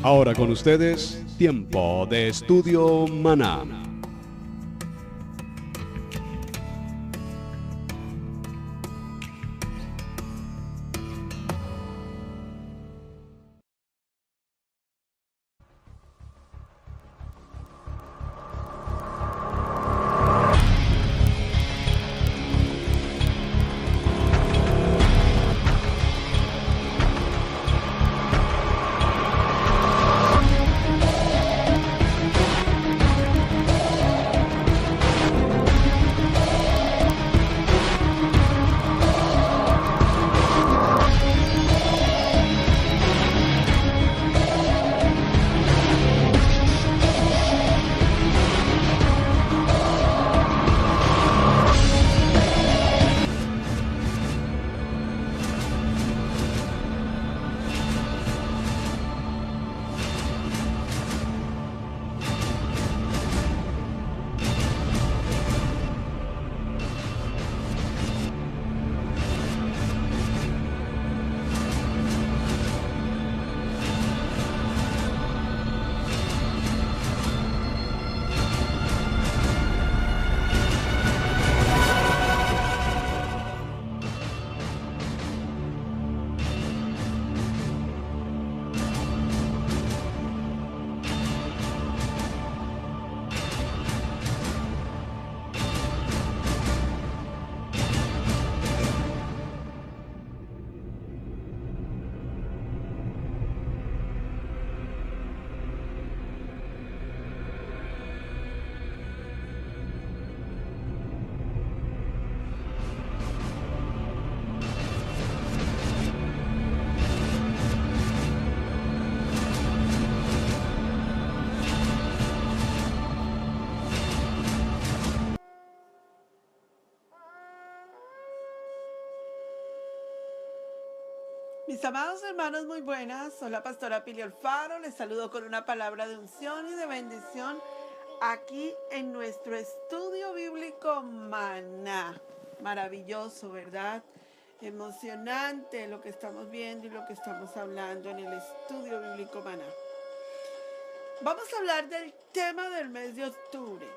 Ahora con ustedes, Tiempo de Estudio Maná. Mis amados hermanos, muy buenas. Soy la pastora Pili Alfaro. Les saludo con una palabra de unción y de bendición aquí en nuestro estudio bíblico Maná. Maravilloso, ¿verdad? Emocionante lo que estamos viendo y lo que estamos hablando en el estudio bíblico Maná. Vamos a hablar del tema del mes de octubre.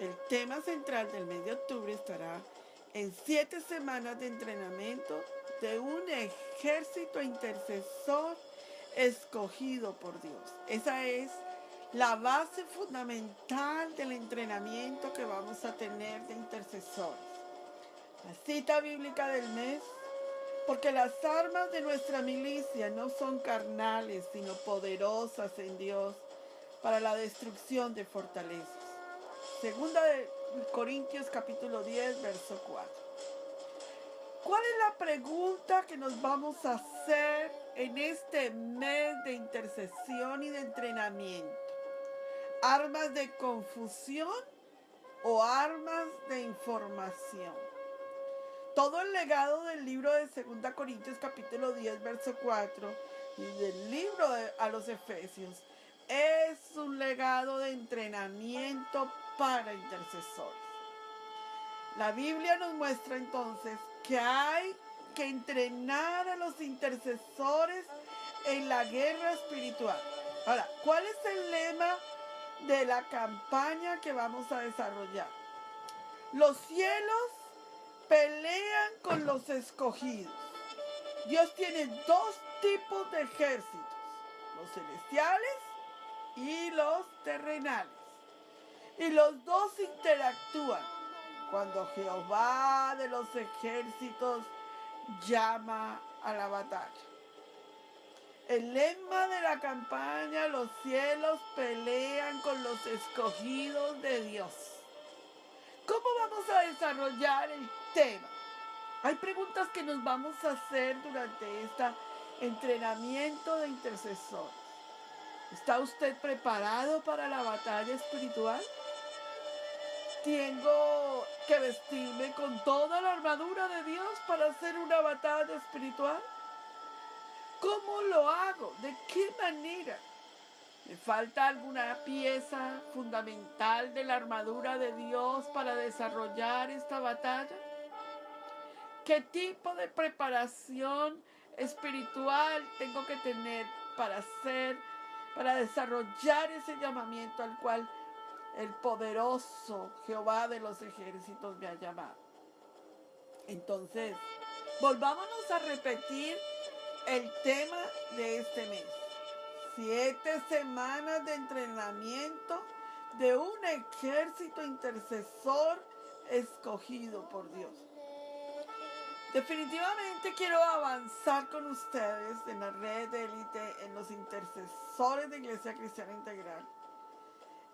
El tema central del mes de octubre estará en 7 semanas de entrenamiento de un ejército intercesor escogido por Dios. Esa es la base fundamental del entrenamiento que vamos a tener de intercesores. La cita bíblica del mes: porque las armas de nuestra milicia no son carnales, sino poderosas en Dios para la destrucción de fortalezas. Segunda de Corintios capítulo 10, verso 4. ¿Cuál es la pregunta que nos vamos a hacer en este mes de intercesión y de entrenamiento? ¿Armas de confusión o armas de información? Todo el legado del libro de 2 Corintios capítulo 10, verso 4 y del libro a los Efesios es un legado de entrenamiento para intercesores. La Biblia nos muestra entonces que hay que entrenar a los intercesores en la guerra espiritual. Ahora, ¿cuál es el lema de la campaña que vamos a desarrollar? Los cielos pelean con los escogidos. Dios tiene dos tipos de ejércitos: los celestiales y los terrenales. Y los dos interactúan cuando Jehová de los ejércitos llama a la batalla. El lema de la campaña: los cielos pelean con los escogidos de Dios. ¿Cómo vamos a desarrollar el tema? Hay preguntas que nos vamos a hacer durante este entrenamiento de intercesores. ¿Está usted preparado para la batalla espiritual? ¿Tengo que vestirme con toda la armadura de Dios para hacer una batalla espiritual? ¿Cómo lo hago? ¿De qué manera? ¿Me falta alguna pieza fundamental de la armadura de Dios para desarrollar esta batalla? ¿Qué tipo de preparación espiritual tengo que tener para ser para desarrollar ese llamamiento al cual el poderoso Jehová de los ejércitos me ha llamado. Entonces, volvámonos a repetir el tema de este mes. 7 semanas de entrenamiento de un ejército intercesor escogido por Dios. Definitivamente quiero avanzar con ustedes en la red de élite, en los intercesores de Iglesia Cristiana Integral,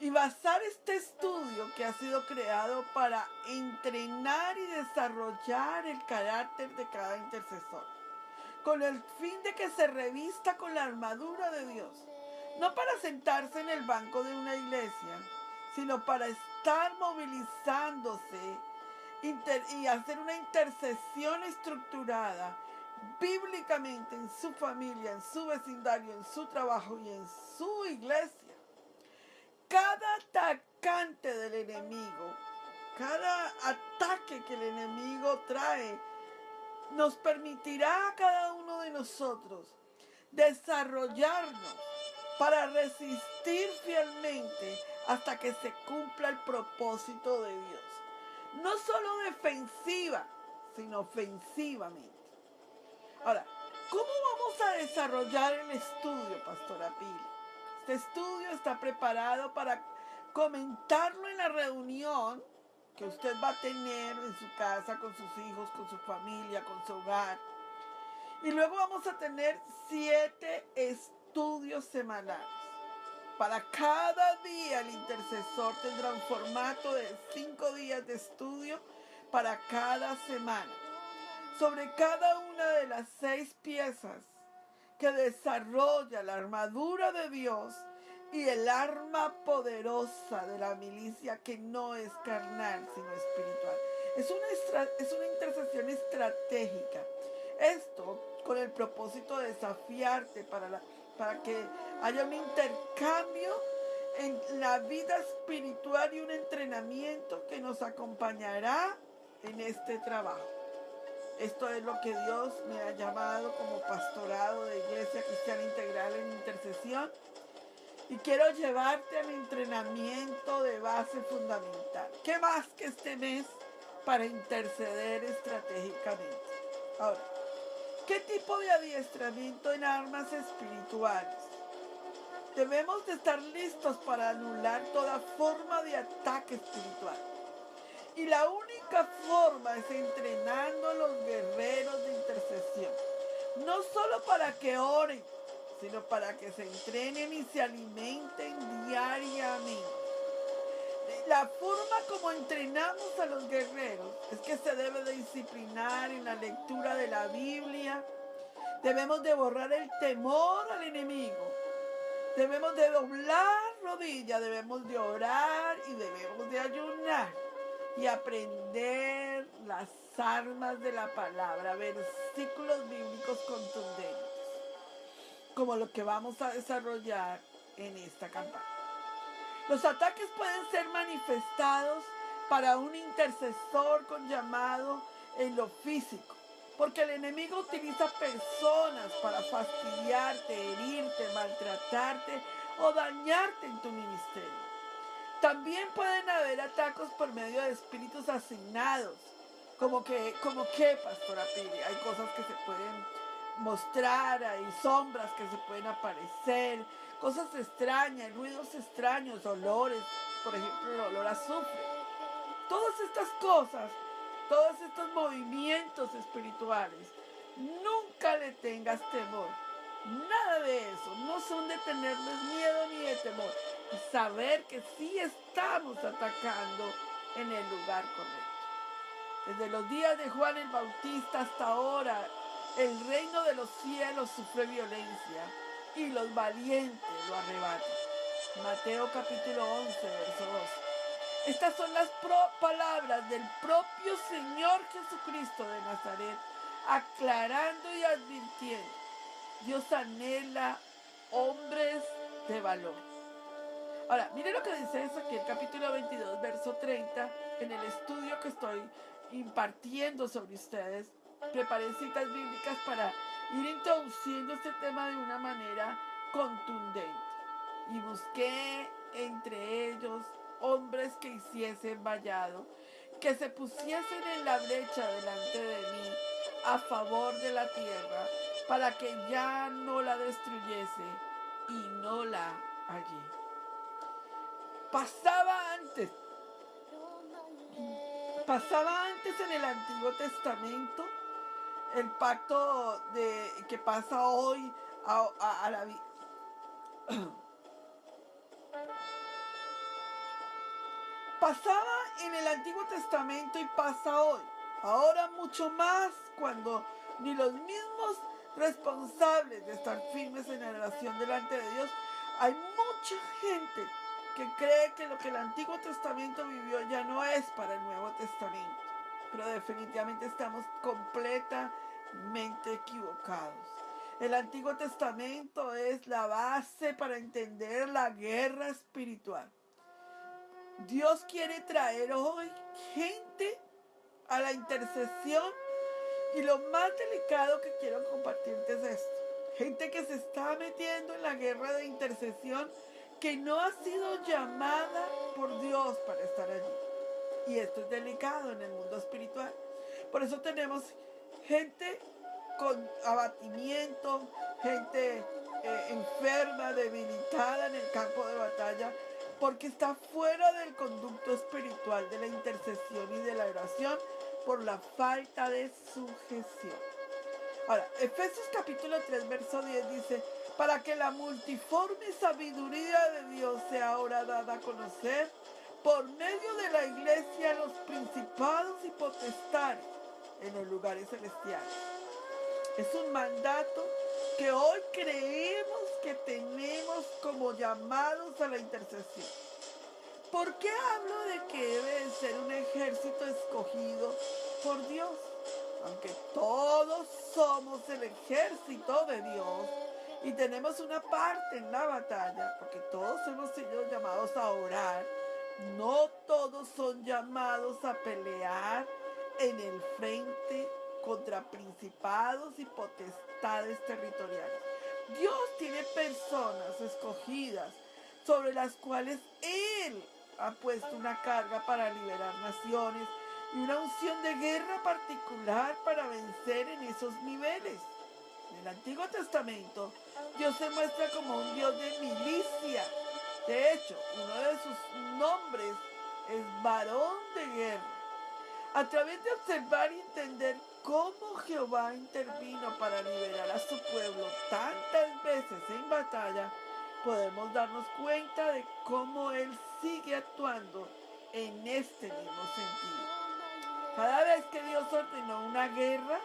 y basar este estudio que ha sido creado para entrenar y desarrollar el carácter de cada intercesor, con el fin de que se revista con la armadura de Dios, no para sentarse en el banco de una iglesia, sino para estar movilizándose y hacer una intercesión estructurada bíblicamente en su familia, en su vecindario, en su trabajo y en su iglesia. Cada atacante del enemigo, cada ataque que el enemigo trae, nos permitirá a cada uno de nosotros desarrollarnos para resistir fielmente hasta que se cumpla el propósito de Dios. No solo defensiva, sino ofensivamente. Ahora, ¿cómo vamos a desarrollar el estudio, Pastora Pili? Este estudio está preparado para comentarlo en la reunión que usted va a tener en su casa, con sus hijos, con su familia, con su hogar. Y luego vamos a tener 7 estudios semanales. Para cada día el intercesor tendrá un formato de 5 días de estudio para cada semana, sobre cada una de las 6 piezas que desarrolla la armadura de Dios y el arma poderosa de la milicia, que no es carnal sino espiritual. Es una intercesión estratégica. Esto con el propósito de desafiarte para que haya un intercambio en la vida espiritual y un entrenamiento que nos acompañará en este trabajo. Esto es lo que Dios me ha llamado como pastorado de Iglesia Cristiana Integral en intercesión, y quiero llevarte al entrenamiento de base fundamental. ¿Qué más que este mes para interceder estratégicamente? Ahora, ¿qué tipo de adiestramiento en armas espirituales? Debemos de estar listos para anular toda forma de ataque espiritual. Y la única forma es entrenando a los guerreros de intercesión. No solo para que oren, sino para que se entrenen y se alimenten diariamente. La forma como entrenamos a los guerreros es que se debe de disciplinar en la lectura de la Biblia. Debemos de borrar el temor al enemigo. Debemos de doblar rodillas, debemos de orar y debemos de ayunar y aprender las armas de la palabra, versículos bíblicos contundentes, como lo que vamos a desarrollar en esta campaña. Los ataques pueden ser manifestados para un intercesor con llamado en lo físico, porque el enemigo utiliza personas para fastidiarte, herirte, maltratarte o dañarte en tu ministerio. También pueden haber ataques por medio de espíritus asignados, como que, Pastora Pili, hay cosas que se pueden mostrar, hay sombras que se pueden aparecer, cosas extrañas, ruidos extraños, olores, por ejemplo el olor a azufre. Todas estas cosas, todos estos movimientos espirituales, nunca le tengas temor. Nada de eso, no son de tenerles miedo ni de temor. Y saber que sí estamos atacando en el lugar correcto. Desde los días de Juan el Bautista hasta ahora, el reino de los cielos sufre violencia y los valientes lo arrebatan. Mateo capítulo 11, verso 2. Estas son las palabras del propio Señor Jesucristo de Nazaret, aclarando y advirtiendo. Dios anhela hombres de valor. Ahora, mire lo que dice Ezequiel capítulo 22, verso 30, en el estudio que estoy impartiendo sobre ustedes. Preparé citas bíblicas para ir introduciendo este tema de una manera contundente. y busqué entre ellos hombres que hiciesen vallado, que se pusiesen en la brecha delante de mí a favor de la tierra, para que ya no la destruyese, y no la hallé. Pasaba antes en el Antiguo Testamento el pacto que pasa hoy a la vida. Pasaba en el Antiguo Testamento y pasa hoy. Ahora mucho más, cuando ni los mismos responsables de estar firmes en la oración delante de Dios, hay mucha gente que cree que lo que el Antiguo Testamento vivió ya no es para el Nuevo Testamento. Pero definitivamente estamos completamente equivocados. El Antiguo Testamento es la base para entender la guerra espiritual. Dios quiere traer hoy gente a la intercesión, y lo más delicado que quiero compartirte es esto. Gente que se está metiendo en la guerra de intercesión, que no ha sido llamada por Dios para estar allí. Y esto es delicado en el mundo espiritual. Por eso tenemos gente con abatimiento, gente enferma, debilitada en el campo de batalla, porque está fuera del conducto espiritual de la intercesión y de la oración por la falta de sujeción. Ahora, Efesios capítulo 3, verso 10 dice: para que la multiforme sabiduría de Dios sea ahora dada a conocer por medio de la iglesia a los principados y potestades en los lugares celestiales. Es un mandato que hoy creemos que tenemos como llamados a la intercesión. ¿Por qué hablo de que debe ser un ejército escogido por Dios? Aunque todos somos el ejército de Dios y tenemos una parte en la batalla, porque todos hemos sido llamados a orar, no todos son llamados a pelear en el frente contra principados y potestades territoriales. Dios tiene personas escogidas sobre las cuales Él ha puesto una carga para liberar naciones y una unción de guerra particular para vencer en esos niveles. En el Antiguo Testamento, Dios se muestra como un Dios de milicia. De hecho, uno de sus nombres es varón de guerra. A través de observar y entender cómo Jehová intervino para liberar a su pueblo tantas veces en batalla, podemos darnos cuenta de cómo Él sigue actuando en este mismo sentido. Cada vez que Dios ordenó una guerra,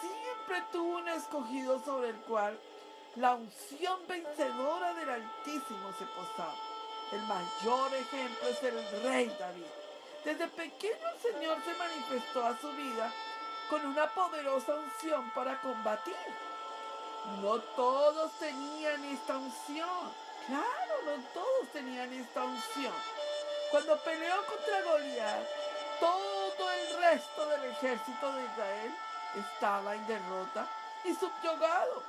siempre tuvo un escogido sobre el cual la unción vencedora del Altísimo se posaba. El mayor ejemplo es el rey David. Desde pequeño el Señor se manifestó a su vida con una poderosa unción para combatir. No todos tenían esta unción. Claro, no todos tenían esta unción. Cuando peleó contra Goliat, todo el resto del ejército de Israel estaba en derrota y subyugado,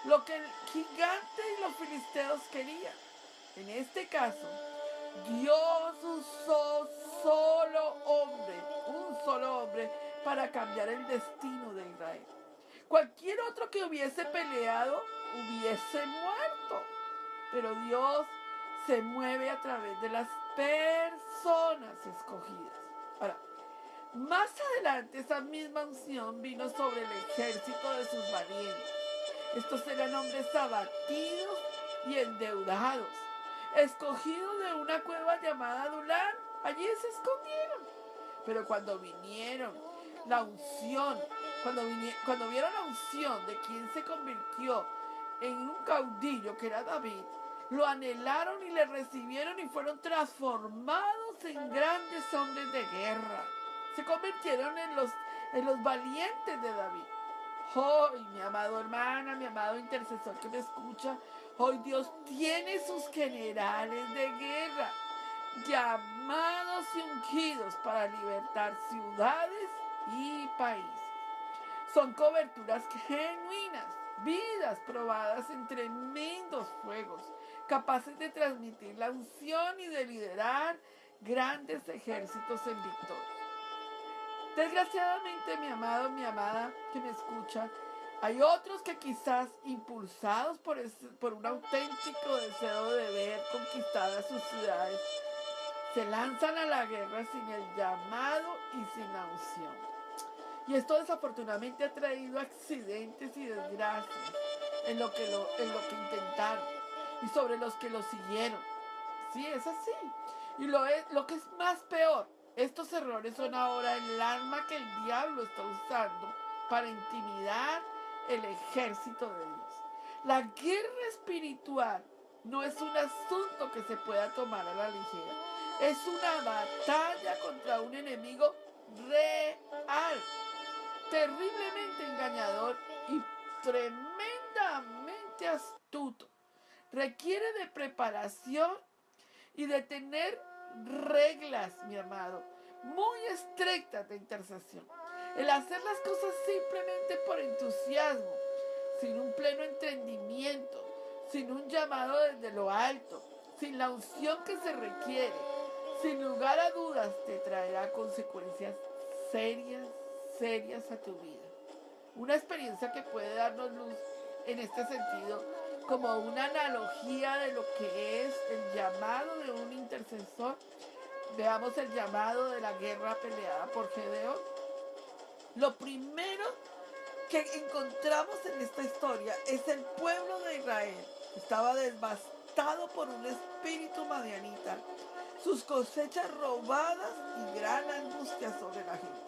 lo que el gigante y los filisteos querían. En este caso, Dios usó un solo hombre, para cambiar el destino de Israel. Cualquier otro que hubiese peleado hubiese muerto. Pero Dios se mueve a través de las personas escogidas. Ahora, más adelante esa misma unción vino sobre el ejército de sus valientes. Estos eran hombres abatidos y endeudados, escogidos de una cueva llamada Adulam. Allí se escondieron. Pero cuando vinieron la unción, cuando vieron la unción de quien se convirtió en un caudillo, que era David, lo anhelaron y le recibieron y fueron transformados en grandes hombres de guerra. Se convirtieron en los valientes de David. Hoy, mi amado hermana, mi amado intercesor que me escucha, hoy Dios tiene sus generales de guerra, llamados y ungidos para libertar ciudades y países. Son coberturas genuinas, vidas probadas en tremendos fuegos, capaces de transmitir la unción y de liderar grandes ejércitos en victoria. Desgraciadamente, mi amado, mi amada que me escucha, hay otros que quizás impulsados por un auténtico deseo de ver conquistadas sus ciudades, se lanzan a la guerra sin el llamado y sin la unción. Y esto desafortunadamente ha traído accidentes y desgracias en lo que intentaron y sobre los que lo siguieron. Sí, es así. Y lo que es más peor, estos errores son ahora el arma que el diablo está usando para intimidar el ejército de Dios. La guerra espiritual no es un asunto que se pueda tomar a la ligera. Es una batalla contra un enemigo real, terriblemente engañador y tremendamente astuto. Requiere de preparación y de tener reglas, mi amado, muy estrictas de intercesión. El hacer las cosas simplemente por entusiasmo, sin un pleno entendimiento, sin un llamado desde lo alto, sin la unción que se requiere, sin lugar a dudas te traerá consecuencias serias a tu vida. Una experiencia que puede darnos luz en este sentido como una analogía de lo que es el llamado de un intercesor. Veamos el llamado de la guerra peleada por Gedeón. Lo primero que encontramos en esta historia es el pueblo de Israel. Estaba devastado por un espíritu madianita, sus cosechas robadas y gran angustia sobre la gente.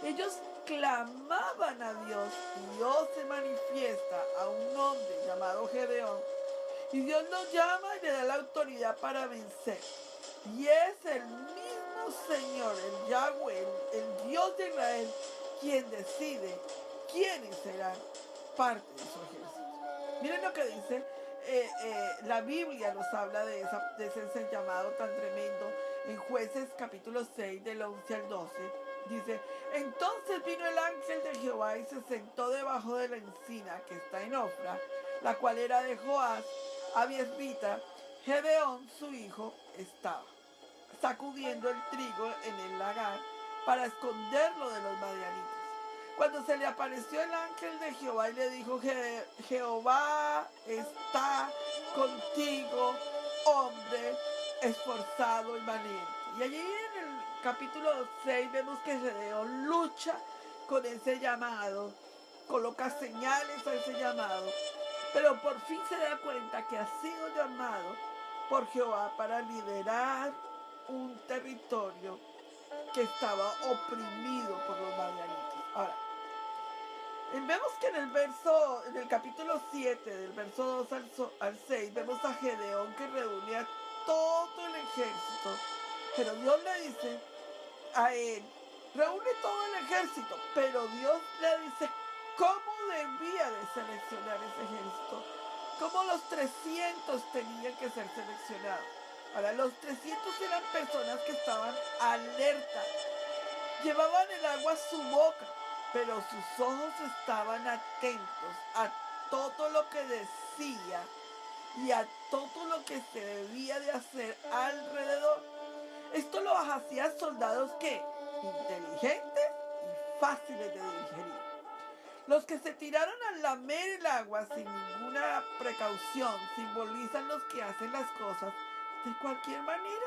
Ellos clamaban a Dios y Dios se manifiesta a un hombre llamado Gedeón y Dios lo llama y le da la autoridad para vencer. Y es el mismo Señor, el Yahweh, el Dios de Israel, quien decide quiénes serán parte de su ejército. Miren lo que dice, la Biblia nos habla de ese llamado tan tremendo en Jueces capítulo 6 del 11 al 12. Dice, entonces vino el ángel de Jehová y se sentó debajo de la encina que está en Ofra, la cual era de Joás, abiezrita. Gedeón, su hijo, estaba sacudiendo el trigo en el lagar para esconderlo de los madianitas. Cuando se le apareció el ángel de Jehová y le dijo, Jehová está contigo, hombre esforzado y valiente. Y allí en el capítulo 6 vemos que Gedeón lucha con ese llamado, coloca señales a ese llamado, pero por fin se da cuenta que ha sido llamado por Jehová para liderar un territorio que estaba oprimido por los madianitas. Ahora, vemos que en el capítulo 7, del verso 2 al 6, vemos a Gedeón que reúne a todo el ejército, pero Dios le dice a él, reúne todo el ejército, pero Dios le dice cómo debía de seleccionar ese ejército, cómo los 300 tenían que ser seleccionados. Ahora, los 300 eran personas que estaban alertas, llevaban el agua a su boca, pero sus ojos estaban atentos a todo lo que decía y a todo lo que se debía de hacer alrededor. Esto lo hacía soldados que inteligentes y fáciles de digerir. Los que se tiraron a lamer el agua sin ninguna precaución simbolizan los que hacen las cosas de cualquier manera.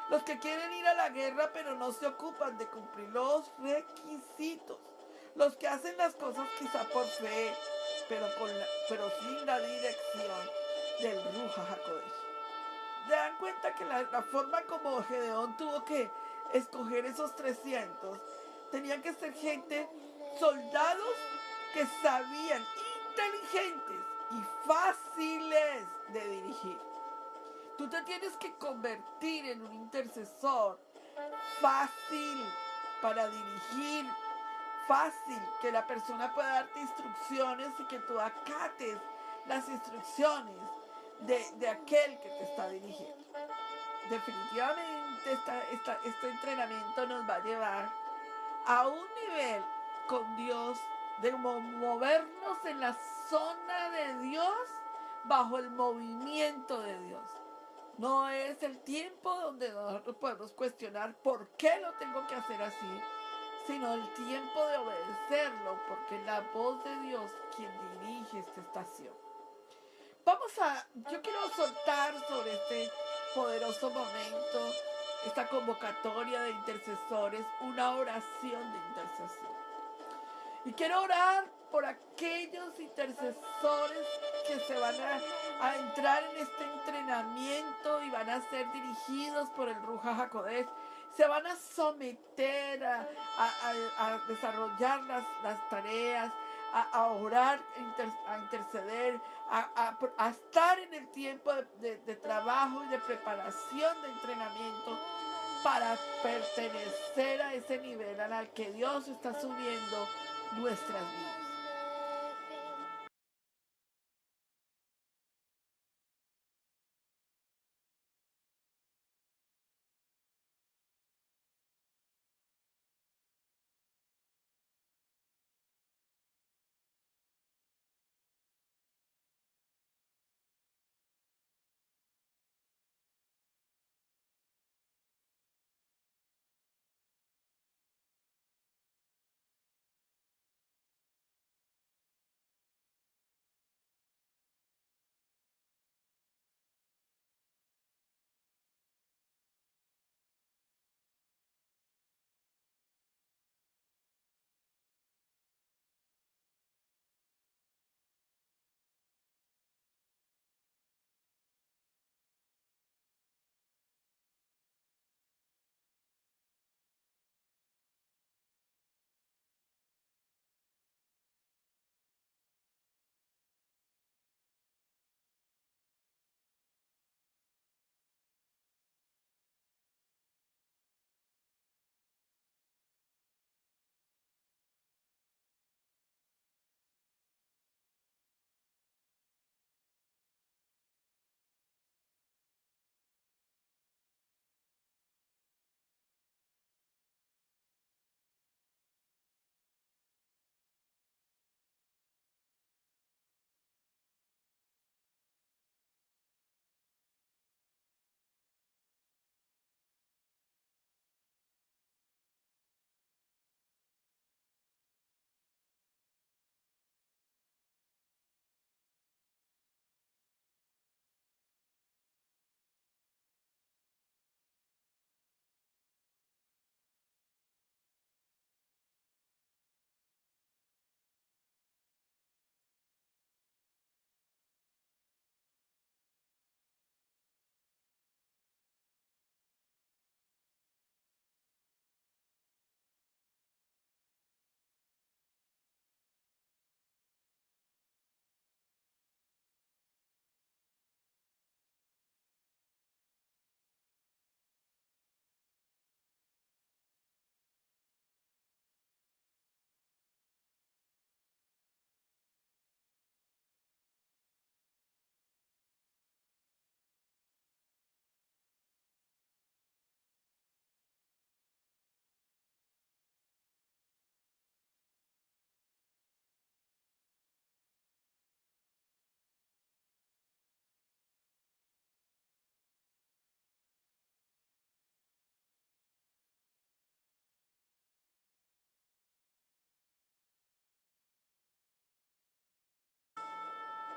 Los que quieren ir a la guerra pero no se ocupan de cumplir los requisitos. Los que hacen las cosas quizá por fe, pero sin la dirección del Ruach HaKodesh. ¿Se dan cuenta que la forma como Gedeón tuvo que escoger esos 300? Tenían que ser gente, soldados que sabían, inteligentes y fáciles de dirigir. Tú te tienes que convertir en un intercesor fácil para dirigir, fácil, que la persona pueda darte instrucciones y que tú acates las instrucciones de aquel que te está dirigiendo. Definitivamente este entrenamiento nos va a llevar a un nivel con Dios, de movernos en la zona de Dios bajo el movimiento de Dios. No es el tiempo donde nosotros podemos cuestionar por qué lo tengo que hacer así, sino el tiempo de obedecerlo, porque es la voz de Dios quien dirige esta estación. Yo quiero soltar sobre este poderoso momento, esta convocatoria de intercesores, una oración de intercesión. Y quiero orar por aquellos intercesores que se van a entrar en este entrenamiento y van a ser dirigidos por el Ruach HaKodesh. Se van a someter a desarrollar las tareas, a orar, a interceder, a estar en el tiempo de trabajo y de preparación de entrenamiento para pertenecer a ese nivel al que Dios está subiendo nuestras vidas.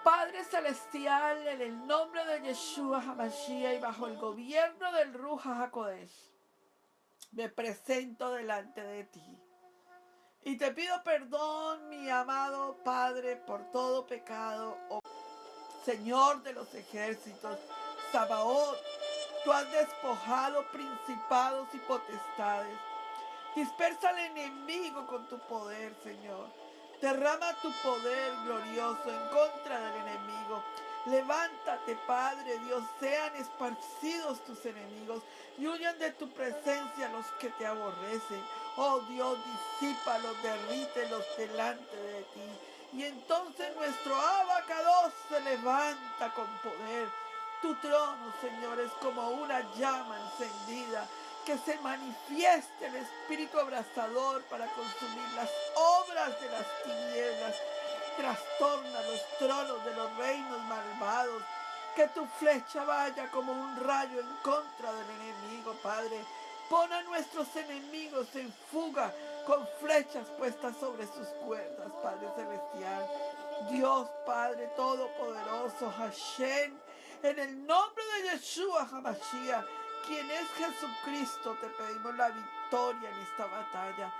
Padre Celestial, en el nombre de Yeshua HaMashiach y bajo el gobierno del Ruach HaKodesh, me presento delante de ti. Y te pido perdón, mi amado Padre, por todo pecado. Oh Señor de los ejércitos, Sabaoth, tú has despojado principados y potestades. Dispersa al enemigo con tu poder, Señor. Derrama tu poder glorioso en contra del enemigo. Levántate, Padre Dios, sean esparcidos tus enemigos y huyan de tu presencia los que te aborrecen. Oh Dios, disípalos, derrítelos delante de ti. Y entonces nuestro Abacados se levanta con poder. Tu trono, Señor, es como una llama encendida. Que se manifieste el espíritu abrasador para consumir las obras de las tinieblas Trastorna los tronos de los reinos malvados. Que tu flecha vaya como un rayo en contra del enemigo, Padre. Pon a nuestros enemigos en fuga con flechas puestas sobre sus cuerdas, Padre Celestial. Dios Padre Todopoderoso, Hashem, en el nombre de Yeshua HaMashiach, quien es Jesucristo, te pedimos la victoria en esta batalla.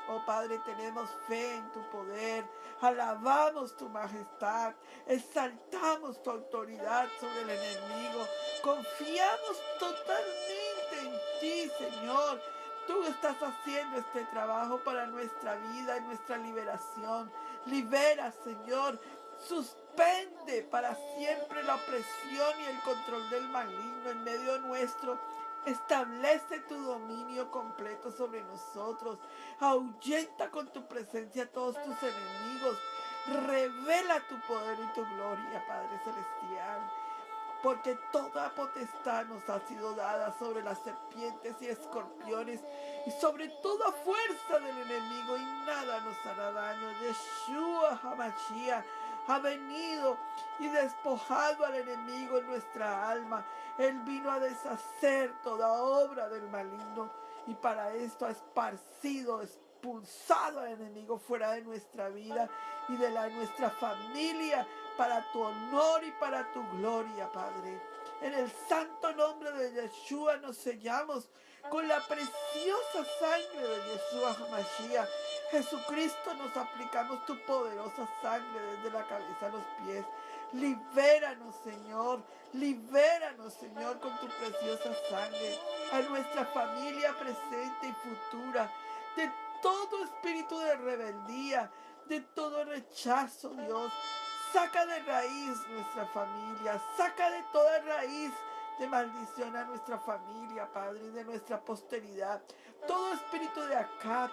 Oh Padre, tenemos fe en tu poder, alabamos tu majestad, exaltamos tu autoridad sobre el enemigo, confiamos totalmente en ti, Señor. Tú estás haciendo este trabajo para nuestra vida y nuestra liberación. Libera, Señor, suspende para siempre la opresión y el control del maligno en medio nuestro. Establece tu dominio completo sobre nosotros. Ahuyenta con tu presencia a todos tus enemigos. Revela tu poder y tu gloria, Padre Celestial. Porque toda potestad nos ha sido dada sobre las serpientes y escorpiones y sobre toda fuerza del enemigo, y nada nos hará daño. Yeshua HaMashiach ha venido y despojado al enemigo en nuestra alma. Él vino a deshacer toda obra del maligno, y para esto ha esparcido, expulsado al enemigo fuera de nuestra vida y de nuestra familia, para tu honor y para tu gloria, Padre. En el santo nombre de Yeshua nos sellamos con la preciosa sangre de Yeshua HaMashiach. Jesucristo, nos aplicamos tu poderosa sangre desde la cabeza a los pies. Libéranos, Señor, con tu preciosa sangre, a nuestra familia presente y futura, de todo espíritu de rebeldía, de todo rechazo, Dios. Saca de raíz nuestra familia, saca de toda raíz de maldición a nuestra familia, Padre, y de nuestra posteridad. Todo espíritu de Acab,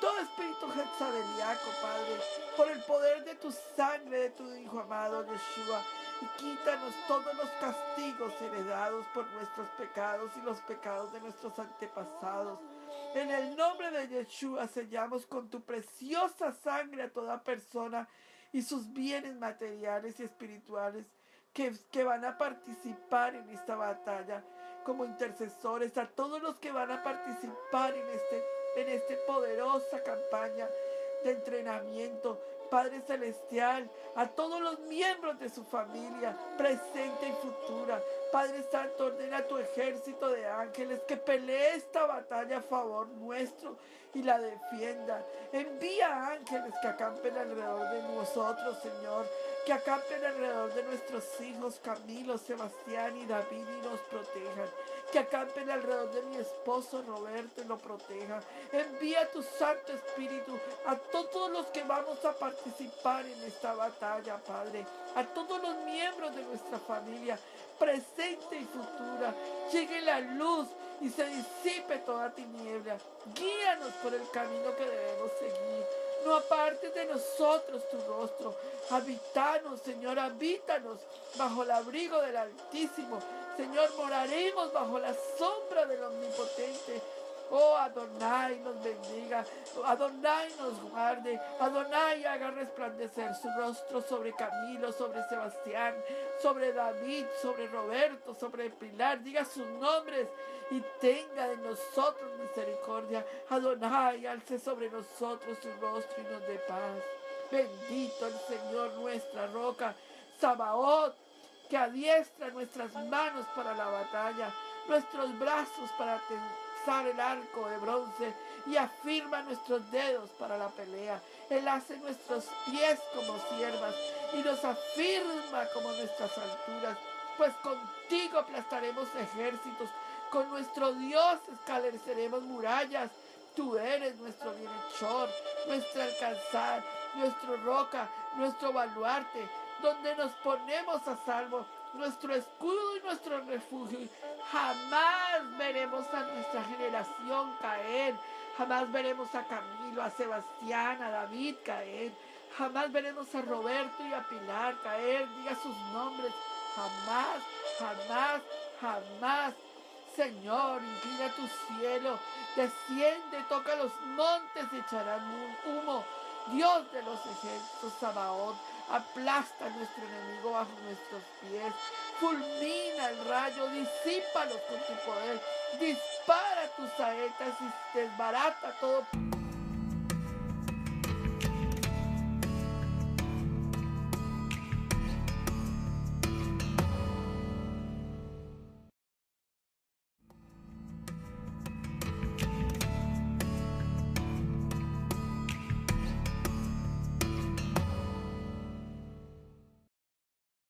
todo espíritu jezabeliaco, Padre, por el poder de tu sangre, de tu Hijo amado Yeshua. Y quítanos todos los castigos heredados por nuestros pecados y los pecados de nuestros antepasados. En el nombre de Yeshua sellamos con tu preciosa sangre a toda persona y sus bienes materiales y espirituales que van a participar en esta batalla como intercesores, a todos los que van a participar en esta poderosa campaña de entrenamiento, Padre Celestial, a todos los miembros de su familia, presente y futura. Padre Santo, ordena a tu ejército de ángeles que pelee esta batalla a favor nuestro y la defienda. Envía ángeles que acampen alrededor de nosotros, Señor, que acampen alrededor de nuestros hijos Camilo, Sebastián y David, y nos protejan. Que acampen alrededor de mi esposo Roberto y lo proteja. Envía tu Santo Espíritu a todos los que vamos a participar en esta batalla, Padre, a todos los miembros de nuestra familia, presente y futura. Llegue la luz y se disipe toda tiniebla. Guíanos por el camino que debemos seguir. No apartes de nosotros tu rostro. Habítanos, Señor, habítanos bajo el abrigo del Altísimo. Señor, moraremos bajo la sombra del Omnipotente. Oh, Adonai nos bendiga, Adonai nos guarde, Adonai haga resplandecer su rostro sobre Camilo, sobre Sebastián, sobre David, sobre Roberto, sobre Pilar. Diga sus nombres y tenga de nosotros misericordia. Adonai alce sobre nosotros su rostro y nos dé paz. Bendito el Señor, nuestra roca, Sabaoth, que adiestra nuestras manos para la batalla, nuestros brazos para tensar el arco de bronce, y afirma nuestros dedos para la pelea. Él hace nuestros pies como siervas y nos afirma como nuestras alturas, pues contigo aplastaremos ejércitos, con nuestro Dios escaleceremos murallas. Tú eres nuestro bienhechor, nuestro alcanzar, nuestro roca, nuestro baluarte, donde nos ponemos a salvo, nuestro escudo y nuestro refugio. Jamás veremos a nuestra generación caer, jamás veremos a Camilo, a Sebastián, a David caer, jamás veremos a Roberto y a Pilar caer. Diga sus nombres. Jamás, jamás, jamás. Señor, inclina tu cielo, desciende, toca los montes y echarán humo. Dios de los ejércitos, Sabaoth, aplasta a nuestro enemigo bajo nuestros pies. Fulmina el rayo, disípalos con tu poder. Dispara tus saetas y desbarata todo